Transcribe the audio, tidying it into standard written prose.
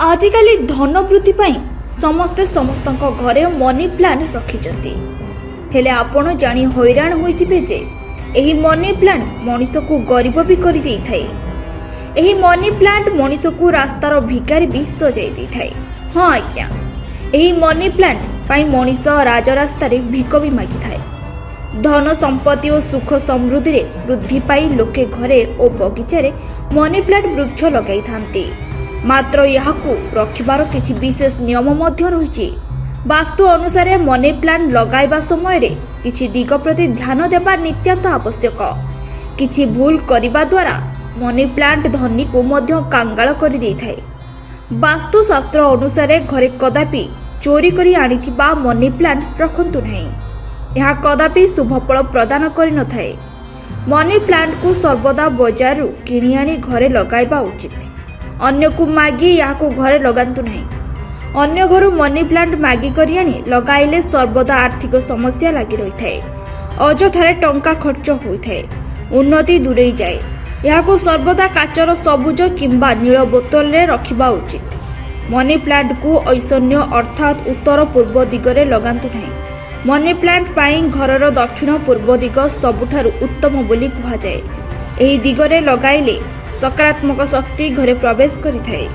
आजिकाली धन वृद्धि पाई समस्ते समस्त घरे मनी प्लांट रखिछन्ति। हेले आपण जानी हैरान होइजिबे जे एही मनी प्लांट मनीष को गरीब भी करि देइथाय। एही मनी प्लांट मनीष को रास्तार भिकारी भी सजाई देइथाय। हाँ आज्ञा, एही मनी प्लांट पाई मनीष राजरास्ता रे भिक भी मागी थाए। धन संपत्ति और सुख समृद्धि रे वृद्धि पाई लोके घरे और बगीचारे मनी प्लांट वृक्ष लगाई थांती। मात्र याकू रखिबार किछि विशेष नियम मध्य रहिछि। वास्तु अनुसार मनी प्लांट लगाइबा समय रे किछि दिग प्रति ध्यान देबा नित्यांत आवश्यक। किछि भूल करिबा द्वारा मनी प्लांट धनी को मध्य कांगाल करि देइथाय। वास्तु शास्त्र अनुसार घरे कदापि चोरी करी आनिथिबा मनी प्लांट रखंतु नहीं। यह कदापि शुभफल प्रदान करि नथाय। मनी प्लांट को सर्वदा बाजार रु किनि आनी घरे लगाइबा उचित। अन्य को मागी या घरे लगांतु नहीं। अन्य घर मनी प्लांट मागी करी आनी लगाइले सर्वदा आर्थिक समस्या लगी रही थाए। अजथारे टंका खर्च होइथाए, उन्नति दूरेई जाए। याको सर्वदा काचर सबुज किंबा नील बोतल रे रखिबा उचित। मनी प्लांट को ऐशन्य अर्थात उत्तर पूर्व दिगरे लगांतु नहीं। मनी प्लांट पाई घरर दक्षिण पूर्व दिग सबुठारु उत्तम बोली कहा जाए। एही दिगरे लगाइले सकारात्मक शक्ति घरे प्रवेश करिथाए।